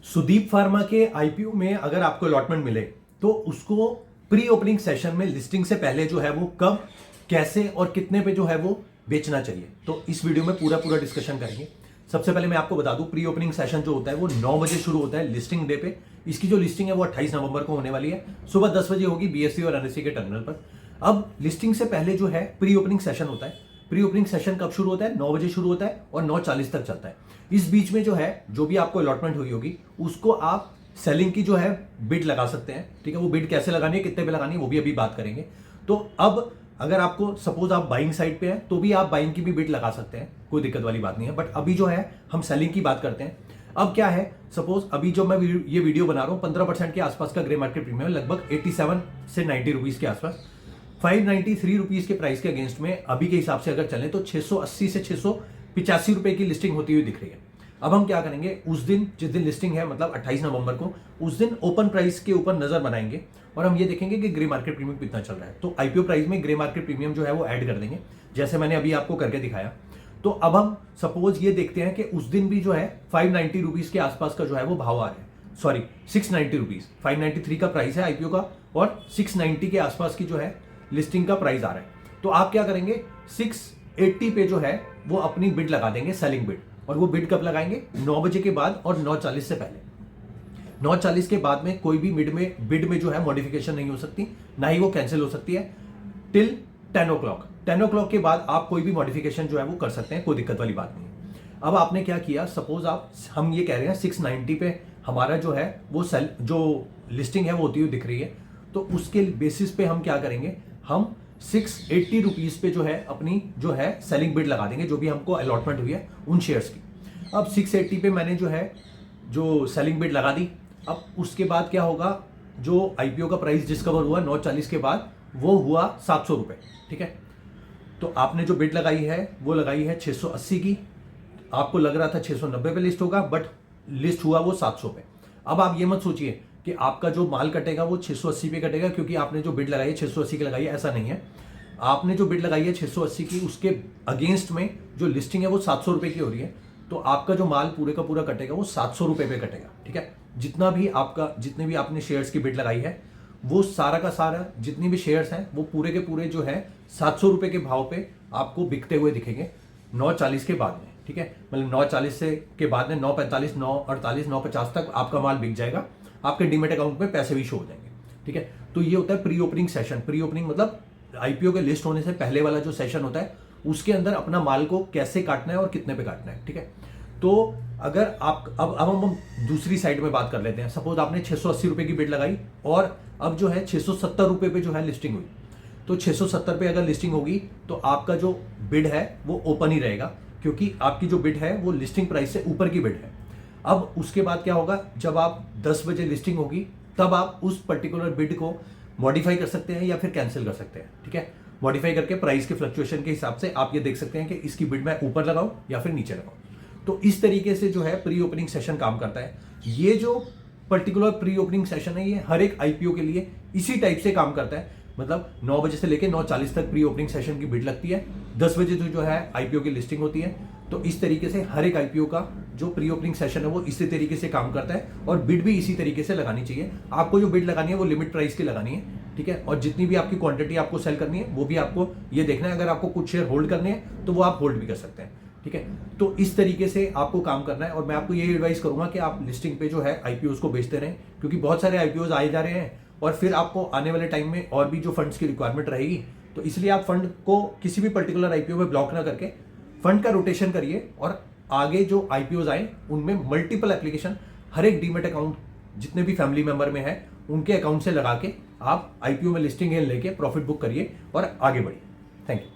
Sudeep pharma के IPO में अगर आपको अलॉटमेंट मिले तो उसको प्री ओपनिंग सेशन में लिस्टिंग से पहले जो है वो कब, कैसे और कितने पे जो है वो बेचना चाहिए, तो इस वीडियो में पूरा डिस्कशन करेंगे। सबसे पहले मैं आपको बता दूं, प्री ओपनिंग सेशन जो होता है वो 9 बजे शुरू होता है लिस्टिंग डे पे। इसकी जो लिस्टिंग है वो 28 नवंबर को होने वाली है। सुबह 10 बजे होगी बीएससी और एनएससी के टर्मिनल पर। अब लिस्टिंग से पहले जो है प्री ओपनिंग सेशन होता है। प्री ओपनिंग सेशन कब शुरू होता है? 9 बजे शुरू होता है और 9:40 तक चलता है। इस बीच में जो है जो भी आपको अलॉटमेंट हुई होगी उसको आप सेलिंग की जो है बिड लगा सकते हैं। ठीक है, वो बिड कैसे लगानी है, कितने पे लगानी है, वो भी अभी बात करेंगे। तो अब अगर आपको सपोज आप बाइंग साइड पे हैं तो भी आप बाइंग की भी बिड लगा सकते हैं, कोई दिक्कत वाली बात नहीं है। बट अभी जो है हम सेलिंग की बात करते हैं। अब क्या है, सपोज अभी जो मैं ये वीडियो बना रहा हूं 15% के आसपास का ग्रे मार्केट प्रीमियम है, लगभग 87 से 90 रुपीज के आसपास। 593 रुपीज के प्राइस के अगेंस्ट में अभी के हिसाब से अगर चलें तो 680 से 685 रुपए की लिस्टिंग होती हुई दिख रही है। अब हम क्या करेंगे, उस दिन जिस दिन लिस्टिंग है मतलब 28 नवंबर को, उस दिन ओपन प्राइस के ऊपर नजर बनाएंगे और हम ये देखेंगे कि ग्रे मार्केट प्रीमियम कितना चल रहा है। तो आईपीओ प्राइस में ग्रे मार्केट प्रीमियम जो है वो ऐड कर देंगे, जैसे मैंने अभी आपको करके दिखाया। तो अब हम सपोज ये देखते हैं कि उस दिन भी जो है 590 रुपीज के आसपास का जो है वो भाव आ रहा है, सॉरी 690 रुपीज। 593 का प्राइस है आईपीओ का और 690 के आसपास की जो है लिस्टिंग का प्राइस आ रहा है। तो आप क्या करेंगे, 680 पे जो है वो अपनी बिड लगा देंगे, सेलिंग बिड। और वो बिड कब लगाएंगे? 9 बजे के बाद और 9:40 से पहले। 9:40 के बाद में कोई भी बिड में जो है मॉडिफिकेशन नहीं हो सकती, ना ही वो कैंसिल हो सकती है टिल 10 ओ क्लॉक। 10 ओ क्लॉक के बाद आप कोई भी मॉडिफिकेशन जो है वो कर सकते हैं, कोई दिक्कत वाली बात नहीं है। अब आपने क्या किया, सपोज हम ये कह रहे हैं 690 पे हमारा जो है वो जो लिस्टिंग है वो होती हुई दिख रही है। तो उसके बेसिस पे हम क्या करेंगे, हम 680 रुपीज पे जो है अपनी जो है सेलिंग बिड लगा देंगे, जो भी हमको अलॉटमेंट हुई है उन शेयर्स की। अब 680 पे मैंने जो है जो सेलिंग बिड लगा दी। अब उसके बाद क्या होगा, जो आईपीओ का प्राइस डिस्कवर हुआ 9:40 के बाद वो हुआ 700 रुपए। ठीक है, तो आपने जो बिड लगाई है वो लगाई है 680 की। आपको लग रहा था 690 पे लिस्ट होगा, बट लिस्ट हुआ वो 700 पे। अब आप ये मत सोचिए कि आपका जो माल कटेगा वो 680 पे कटेगा, क्योंकि आपने जो बिड लगाई है 680 की लगाई है, ऐसा नहीं है। आपने जो बिड लगाई है 680 की, उसके अगेंस्ट में जो लिस्टिंग है वो 700 रुपए की हो रही है। तो आपका जो माल पूरे का पूरा कटेगा वो 700 रुपए पे कटेगा। ठीक है, जितने भी आपने शेयर्स की बिड लगाई है वो सारा का सारा जितनी भी शेयर्स हैं वो पूरे के पूरे जो है 700 रुपए के भाव पे आपको बिकते हुए दिखेंगे 9:40 के बाद में। ठीक है, मतलब 9:40 से के बाद में 9:45, 9:48, 9:50 तक आपका माल बिक जाएगा, आपके डीमेट अकाउंट में पैसे भी शो हो जाएंगे। ठीक है, तो ये होता है pre opening session. Pre opening मतलब आईपीओ के लिस्ट होने से पहले वाला जो सेशन होता है, उसके अंदर अपना माल को कैसे काटना है और कितने पे काटना है। ठीक है, तो अगर आप अब हम दूसरी साइड में बात कर लेते हैं। सपोज आपने 680 रुपए की बिड लगाई और अब जो है 670 रुपए पे जो है लिस्टिंग हुई। तो 670 पे अगर लिस्टिंग होगी तो आपका जो बिड है वो ओपन ही रहेगा, क्योंकि आपकी जो बिड है वो लिस्टिंग प्राइस से ऊपर की बिड है। अब उसके बाद क्या होगा, जब आप 10 बजे लिस्टिंग होगी तब आप उस पर्टिकुलर बिड को मॉडिफाई कर सकते हैं या फिर कैंसिल कर सकते हैं। ठीक है, मॉडिफाई करके प्राइस के फ्लक्चुएशन के हिसाब से आप ये देख सकते हैं कि इसकी बिड मैं ऊपर लगाऊं या फिर नीचे लगाऊं। तो इस तरीके से जो है प्री ओपनिंग सेशन काम करता है। ये जो पर्टिकुलर प्री ओपनिंग सेशन है ये हर एक आईपीओ के लिए इसी टाइप से काम करता है। मतलब 9 बजे से लेकर 9:40 तक प्री ओपनिंग सेशन की बिड लगती है, 10 बजे तो जो है आईपीओ की लिस्टिंग होती है। तो इस तरीके से हर एक आईपीओ का जो प्री ओपनिंग सेशन है वो इसी तरीके से काम करता है और बिड भी इसी तरीके से लगानी चाहिए। आपको जो बिड लगानी है वो लिमिट प्राइस की लगानी है। ठीक है, और जितनी भी आपकी क्वांटिटी आपको सेल करनी है वो भी आपको ये देखना है। अगर आपको कुछ शेयर होल्ड करने हैं तो वो आप होल्ड भी कर सकते हैं। ठीक है, तो इस तरीके से आपको काम करना है और मैं आपको यही एडवाइस करूंगा कि आप लिस्टिंग पे जो है आईपीओ को बेचते रहें, क्योंकि बहुत सारे आईपीओ आए जा रहे हैं और फिर आपको आने वाले टाइम में और भी जो फंड्स की रिक्वायरमेंट रहेगी। तो इसलिए आप फंड को किसी भी पर्टिकुलर आईपीओ में ब्लॉक ना करके फंड का रोटेशन करिए और आगे जो आईपीओ आए उनमें मल्टीपल एप्लीकेशन हर एक डीमेट अकाउंट जितने भी फैमिली मेंबर में है उनके अकाउंट से लगा के आप आईपीओ में लिस्टिंग लेके प्रॉफिट बुक करिए और आगे बढ़िए। Thank you.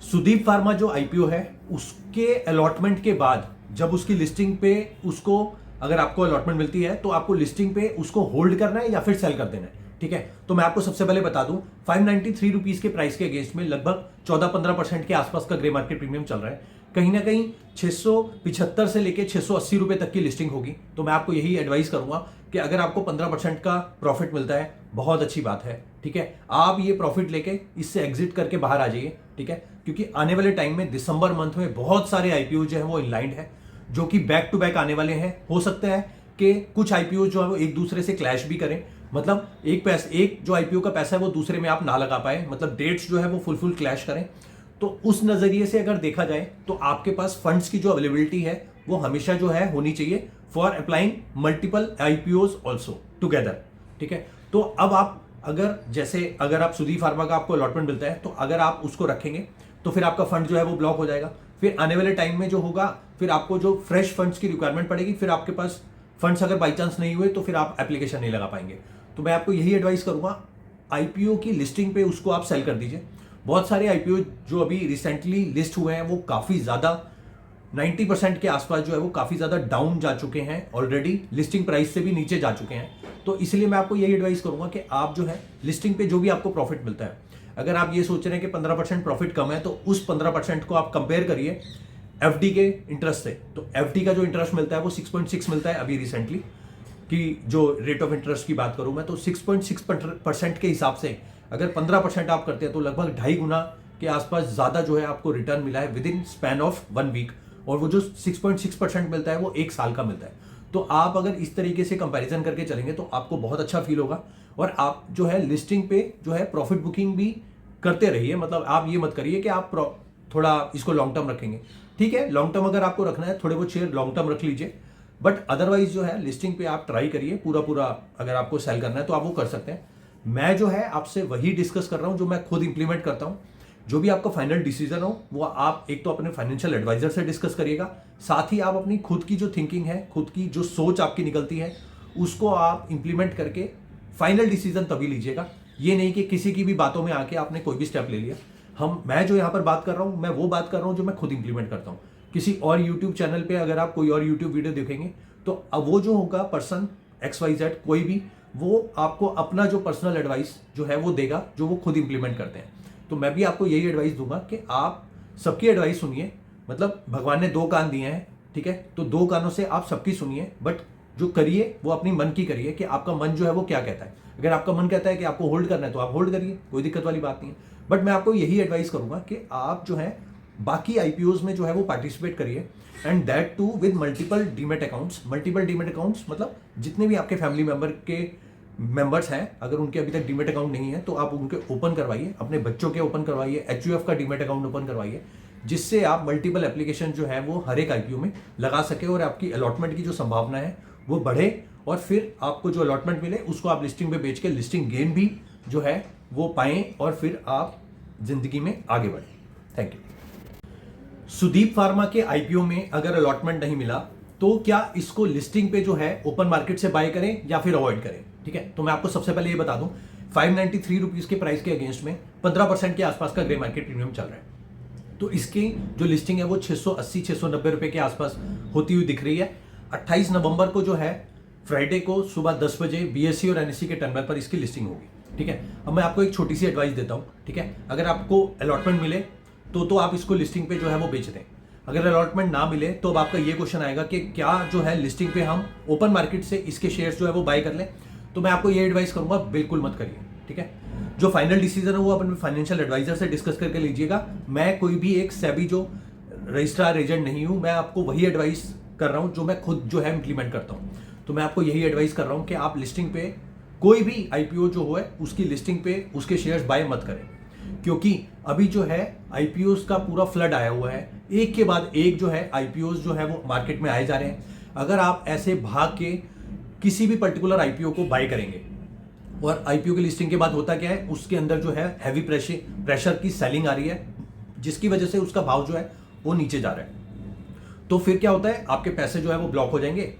सुदीप फार्मा जो आईपीओ है उसके अलॉटमेंट के बाद जब उसकी लिस्टिंग पे उसको अगर आपको अलॉटमेंट मिलती है तो आपको लिस्टिंग पे उसको होल्ड करना है या फिर सेल कर देना है। ठीक है, तो मैं आपको सबसे पहले बता दूं 593 रुपीज के प्राइस के अगेंस्ट में लगभग 14-15% के आसपास का ग्रे मार्केट प्रीमियम चल रहा है। कहीं ना कहीं 675 से लेके 680 रुपए तक की लिस्टिंग होगी। तो मैं आपको यही एडवाइस करूंगा कि अगर आपको 15% का प्रॉफिट मिलता है बहुत अच्छी बात है। ठीक है, आप ये प्रॉफिट लेके इससे एग्जिट करके बाहर आ जाइए। ठीक है, क्योंकि आने वाले टाइम में दिसंबर मंथ में बहुत सारे आईपीओ जो है वो इनलाइंड है, जो कि बैक टू बैक आने वाले हैं। हो सकता है के कुछ आईपीओ जो है वो एक दूसरे से क्लैश भी करें, मतलब एक जो आईपीओ का पैसा है वो दूसरे में आप ना लगा पाए, मतलब डेट्स जो है वो फुल क्लैश करें। तो उस नजरिए से अगर देखा जाए तो आपके पास फंड्स की जो अवेलेबिलिटी है वो हमेशा जो है होनी चाहिए for applying multiple IPOs also together. ठीक है, तो अब आप अगर आप सुधी फार्मा का आपको अलॉटमेंट मिलता है तो अगर आप उसको रखेंगे तो फिर आपका फंड जो है वो ब्लॉक हो जाएगा। फिर आने वाले टाइम में जो होगा, फिर आपको जो फ्रेश फंड्स की रिक्वायरमेंट पड़ेगी, फिर आपके पास फंड्स अगर बाई चांस नहीं हुए तो फिर आप एप्लीकेशन नहीं लगा पाएंगे। तो मैं आपको यही एडवाइस करूंगा, आईपीओ की लिस्टिंग पे उसको आप सेल कर दीजिए। बहुत सारे आईपीओ जो अभी रिसेंटली लिस्ट हुए हैं वो काफी ज्यादा 90% के आसपास जो है वो काफी ज्यादा डाउन जा चुके हैं, ऑलरेडी लिस्टिंग प्राइस से भी नीचे जा चुके हैं। तो इसलिए मैं आपको यही एडवाइस करूंगा कि आप जो है लिस्टिंग पे जो भी आपको प्रॉफिट मिलता है, अगर आप ये सोच रहे हैं कि 15% प्रॉफिट कम है तो उस 15% को आप कंपेयर करिए एफडी के इंटरेस्ट से। तो एफडी का जो इंटरेस्ट मिलता है वो 6.6 मिलता है अभी रिसेंटली, कि जो रेट ऑफ इंटरेस्ट की बात करूं मैं तो 6.6% के हिसाब से अगर 15% आप करते हैं तो लगभग 2.5 गुना के आसपास ज्यादा जो है आपको रिटर्न मिला है within span of 1 week, और वो जो 6.6% मिलता है वो 1 साल का मिलता है। तो आप अगर इस तरीके से कंपैरिजन करके चलेंगे तो आपको बहुत अच्छा फील होगा, और आप जो है लिस्टिंग पे जो है प्रॉफिट बुकिंग भी करते रहिए। मतलब आप ये मत करिए कि आप थोड़ा इसको लॉन्ग टर्म रखेंगे, ठीक है, लॉन्ग टर्म अगर आपको रखना है थोड़े बहुत शेयर लॉन्ग टर्म रख लीजिए, बट अदरवाइज जो है लिस्टिंग पे आप ट्राई करिए पूरा अगर आपको सेल करना है तो आप वो कर सकते हैं। मैं जो है आपसे वही डिस्कस कर रहा हूं जो मैं खुद इंप्लीमेंट करता हूं। जो भी आपका फाइनल डिसीजन हो वो आप एक तो अपने फाइनेंशियल एडवाइजर से डिस्कस करिएगा, साथ ही आप अपनी खुद की जो थिंकिंग है, खुद की जो सोच आपकी निकलती है उसको आप इंप्लीमेंट करके फाइनल डिसीजन तभी लीजिएगा। ये नहीं कि किसी की भी बातों में आके आपने कोई भी स्टेप ले लिया। मैं जो यहाँ पर बात कर रहा हूँ मैं वो बात कर रहा हूँ जो मैं खुद इंप्लीमेंट करता हूँ। किसी और यूट्यूब चैनल पे अगर आप कोई और यूट्यूब वीडियो देखेंगे तो अब वो जो होगा पर्सन XYZ कोई भी, वो आपको अपना जो पर्सनल एडवाइस जो है वो देगा जो वो खुद इंप्लीमेंट करते हैं। तो मैं भी आपको यही एडवाइस दूंगा कि आप सबकी एडवाइस सुनिए, मतलब भगवान ने 2 कान दिए हैं, ठीक है, तो 2 कानों से आप सबकी सुनिए, बट जो करिए वो अपनी मन की करिए कि आपका मन जो है वो क्या कहता है। अगर आपका मन कहता है कि आपको होल्ड करना है तो आप होल्ड करिए, कोई दिक्कत वाली बात नहीं है। बट मैं आपको यही एडवाइस करूंगा कि आप जो है बाकी आईपीओज में जो है वो पार्टिसिपेट करिए, and that too with multiple demat accounts. Multiple demat accounts मतलब जितने भी आपके फैमिली मेंबर्स हैं, अगर उनके अभी तक डीमेट अकाउंट नहीं है तो आप उनके ओपन करवाइए, अपने बच्चों के ओपन करवाइए, HUF का डीमेट अकाउंट ओपन करवाइए, जिससे आप मल्टीपल एप्लीकेशन जो है वो हर एक आईपीओ में लगा सके और आपकी अलॉटमेंट की जो संभावना है वो बढ़े, और फिर आपको जो अलॉटमेंट मिले उसको आप लिस्टिंग पे बेच के लिस्टिंग गेन भी जो है वो पाएं, और फिर आप जिंदगी में आगे बढ़ें। Thank you. सुदीप फार्मा के आईपीओ में अगर अलॉटमेंट नहीं मिला तो क्या इसको लिस्टिंग पे जो है ओपन मार्केट से बाय करें या फिर अवॉइड करें? ठीक है, तो मैं आपको सबसे पहले ये बता दूं, 593 रुपीज के प्राइस के अगेंस्ट में 15% के आसपास का ग्रे मार्केट प्रीमियम चल रहा है। तो इसकी जो लिस्टिंग है वो 680-690 रुपए के आसपास होती हुई दिख रही है। 28 नवंबर को जो है फ्राइडे को सुबह 10 बजे BSE और NSE के टर्मिनल पर इसकी लिस्टिंग होगी। ठीक है, अब मैं आपको एक छोटी सी एडवाइस देता हूं। ठीक है, अगर आपको अलॉटमेंट मिले तो आप इसको लिस्टिंग पे जो है वो बेच दें। अगर अलॉटमेंट ना मिले तो अब आपका ये क्वेश्चन आएगा कि क्या जो है लिस्टिंग पे हम ओपन मार्केट से इसके शेयर्स जो है वो बाय कर लें? तो मैं आपको ये एडवाइस करूंगा बिल्कुल मत करिए। ठीक है, जो फाइनल डिसीजन है वो अपने फाइनेंशियल एडवाइजर से डिस्कस करके लीजिएगा। मैं कोई भी एक सेबी जो रजिस्ट्रार एजेंट नहीं हूं, मैं आपको वही एडवाइस कर रहा हूं जो मैं खुद जो है इंप्लीमेंट करता हूं। तो मैं आपको यही एडवाइस कर रहा हूं कि आप लिस्टिंग पे कोई भी आईपीओ जो हो उसकी लिस्टिंग पे उसके शेयर्स बाय मत करें, क्योंकि अभी जो है आईपीओस का पूरा फ्लड आया हुआ है, एक के बाद एक जो है आईपीओस जो है वो मार्केट में आए जा रहे हैं। अगर आप ऐसे भाग के किसी भी पर्टिकुलर आईपीओ को बाय करेंगे और आईपीओ की लिस्टिंग के बाद होता क्या है, उसके अंदर जो है हैवी प्रेशर की सेलिंग आ रही है, जिसकी वजह से उसका भाव जो है वो नीचे जा रहा है। तो फिर क्या होता है, आपके पैसे जो है वो ब्लॉक हो जाएंगे,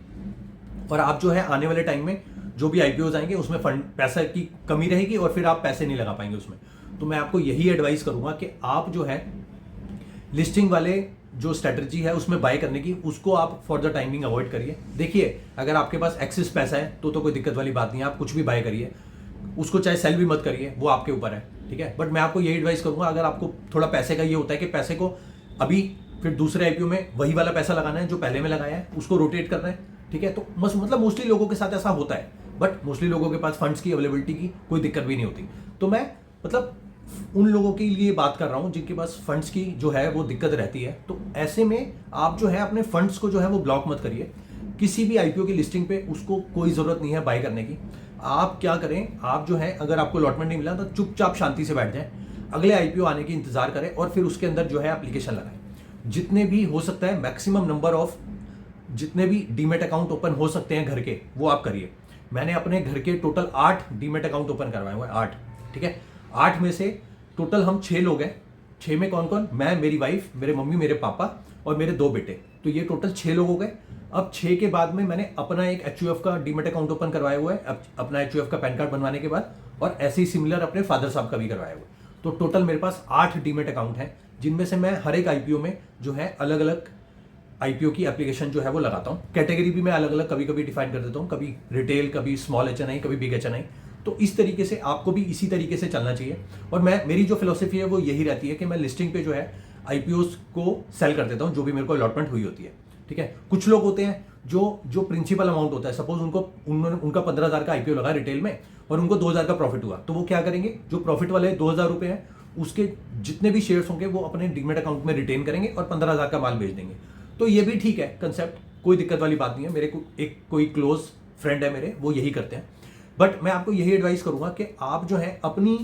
और आप जो है आने वाले टाइम में जो भी आईपीओ आएंगे उसमें फंड पैसा की कमी रहेगी और फिर आप पैसे नहीं लगा पाएंगे उसमें। तो मैं आपको यही एडवाइस करूंगा कि आप जो है लिस्टिंग वाले जो स्ट्रेटजी है उसमें बाय करने की, उसको आप फॉर द टाइमिंग अवॉइड करिए। देखिए, अगर आपके पास एक्सेस पैसा है तो कोई दिक्कत वाली बात नहीं है, आप कुछ भी बाय करिए, उसको चाहे सेल भी मत करिए, वो आपके ऊपर है। ठीक है, बट मैं आपको यही एडवाइस करूंगा, अगर आपको थोड़ा पैसे का ये होता है कि पैसे को अभी फिर दूसरे आईपीओ में वही वाला पैसा लगाना है जो पहले में लगाया है, उसको रोटेट करना है। ठीक है, तो मतलब मोस्टली लोगों के साथ ऐसा होता है, बट मोस्टली लोगों के पास फंड्स की अवेलेबिलिटी की कोई दिक्कत भी नहीं होती। तो मैं मतलब उन लोगों के लिए बात कर रहा हूं जिनके पास फंड्स की जो है वो दिक्कत रहती है। तो ऐसे में आप जो है अपने फंड्स को जो है वो ब्लॉक मत करिए, किसी भी आईपीओ की लिस्टिंग पे उसको कोई जरूरत नहीं है बाय करने की। आप क्या करें, आप जो है अगर आपको अलॉटमेंट नहीं मिला तो चुपचाप शांति से बैठ जाएं, अगले आईपीओ आने की इंतजार करें और फिर उसके अंदर जो है एप्लीकेशन लगाएं। जितने भी हो सकता है मैक्सिमम नंबर ऑफ जितने भी डीमेट अकाउंट ओपन हो सकते हैं घर के, वो आप करिए। मैंने अपने घर के टोटल 8 डीमेट अकाउंट ओपन करवाए हुए हैं, 8। ठीक है, 8 में से टोटल हम 6 लोग हैं। 6 में कौन कौन? मैं, मेरी वाइफ, मेरे मम्मी, मेरे पापा और मेरे 2 बेटे। तो ये टोटल 6 लोग हो गए। अब 6 के बाद में मैंने अपना एक एचयूएफ का डीमेट अकाउंट ओपन करवाया हुआ है, अपना एचयूएफ का पैन कार्ड बनवाने के बाद, और ऐसे ही सिमिलर अपने फादर साहब का भी करवाया हुआ है। तो टोटल मेरे पास 8 डीमेट अकाउंट हैं, जिनमें से मैं हर एक आईपीओ में जो है अलग अलग आईपीओ की एप्लीकेशन जो है वो लगाता हूँ। कैटेगरी भी मैं अलग अलग कभी कभी डिफाइन कर देता हूँ, कभी रिटेल, कभी स्मॉल एचएनआई, कभी बिग एचएनआई। तो इस तरीके से आपको भी इसी तरीके से चलना चाहिए। और मेरी जो फिलोसफी है वो यही रहती है कि मैं लिस्टिंग पे जो है आईपीओस को सेल कर देता हूँ, जो भी मेरे को अलॉटमेंट हुई होती है। ठीक है, कुछ लोग होते हैं जो प्रिंसिपल अमाउंट होता है, सपोज उनका 15,000 का आईपीओ लगा रिटेल में और उनको 2,000 का प्रॉफिट हुआ, तो वो क्या करेंगे, जो प्रॉफिट वाले 2,000 रुपए हैं उसके जितने भी शेयर्स होंगे वो अपने डीमेट अकाउंट में रिटेन करेंगे और 15,000 का माल बेच देंगे। तो ये भी ठीक है कंसेप्ट, कोई दिक्कत वाली बात नहीं है। मेरे को कोई क्लोज फ्रेंड है मेरे, वो यही करते हैं। बट मैं आपको यही एडवाइस करूंगा कि आप जो है अपनी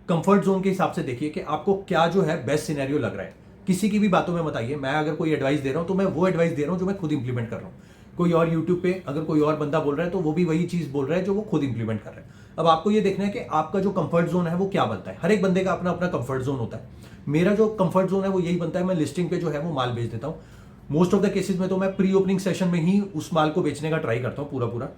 कंफर्ट जोन के हिसाब से देखिए कि आपको क्या जो है बेस्ट सिनेरियो लग रहा है। किसी की भी बातों में मत आइए। मैं अगर कोई एडवाइस दे रहा हूं तो मैं वो एडवाइस दे रहा हूं जो मैं खुद इंप्लीमेंट कर रहा हूं। कोई और यूट्यूब पे अगर कोई और बंदा बोल रहा है तो वो भी वही चीज बोल रहा है जो वो खुद इंप्लीमेंट कर रहा है। अब आपको ये देखना है कि आपका जो कंफर्ट जोन है वो क्या बनता है। हर एक बंदे का अपना अपना कंफर्ट जोन होता है। मेरा जो कंफर्ट जोन है वो यही बनता है, मैं लिस्टिंग पे जो है वो माल बेच देता हूँ। मोस्ट ऑफ द केसेस में तो मैं प्री ओपनिंग सेशन में ही उस माल को बेचने का ट्राई करता हूँ पूरा।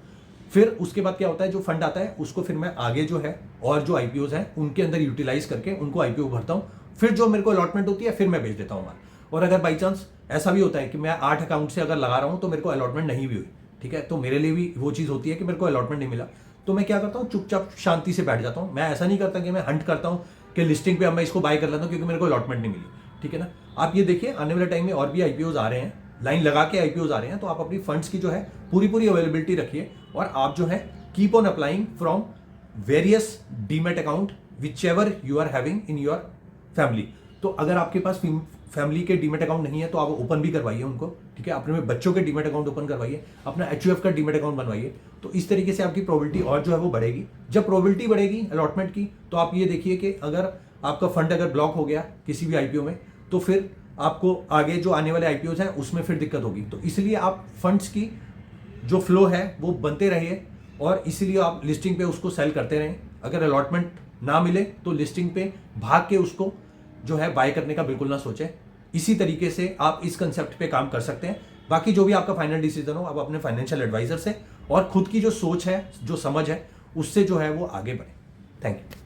फिर उसके बाद क्या होता है, जो फंड आता है उसको फिर मैं आगे जो है और जो आईपीओ हैं उनके अंदर यूटिलाइज करके उनको आईपीओ भरता हूँ। फिर जो मेरे को अलॉटमेंट होती है फिर मैं बेच देता हूँ माल। और अगर बाई चांस ऐसा भी होता है कि मैं 8 अकाउंट से अगर लगा रहा हूँ तो मेरे को अलॉटमेंट नहीं भी हुई, ठीक है, तो मेरे लिए भी वो चीज़ होती है कि मेरे को अलॉटमेंट नहीं मिला, तो मैं क्या करता हूँ, चुपचाप शांति से बैठ जाता हूँ। मैं ऐसा नहीं करता कि मैं हंट करता हूँ कि लिस्टिंग पे अब मैं इसको बाय कर लेता हूँ क्योंकि मेरे को अलॉटमेंट नहीं मिली। ठीक है ना, आप ये देखिए आने वाले टाइम में और भी आईपीओज आ रहे हैं, लाइन लगा के आईपीओज आ रहे हैं, तो आप अपनी फंड्स की जो है पूरी अवेलेबिलिटी रखिए और आप जो है keep on applying from various demat account whichever you are having in your family. तो अगर आपके पास फैमिली के डीमेट अकाउंट नहीं है तो आप ओपन भी करवाइए उनको। ठीक है, अपने बच्चों के डीमेट अकाउंट ओपन करवाइए, अपना एचयूएफ का डीमेट अकाउंट बनवाइए। तो इस तरीके से आपकी प्रोबेबिलिटी और जो है वो बढ़ेगी। जब प्रोबेबिलिटी बढ़ेगी अलॉटमेंट की, तो आप ये देखिए कि अगर आपका फंड अगर ब्लॉक हो गया किसी भी आईपीओ में, तो फिर आपको आगे जो आने वाले आईपीओ हैं उसमें फिर दिक्कत होगी। तो इसलिए आप फंड्स की जो फ्लो है वो बनते रहिए और इसीलिए आप लिस्टिंग पे उसको सेल करते रहें। अगर अलॉटमेंट ना मिले तो लिस्टिंग पे भाग के उसको जो है बाय करने का बिल्कुल ना सोचें। इसी तरीके से आप इस कंसेप्ट पे काम कर सकते हैं। बाकी जो भी आपका फाइनल डिसीजन हो, आप अपने फाइनेंशियल एडवाइजर से और खुद की जो सोच है, जो समझ है, उससे जो है वो आगे बढ़े। Thank you.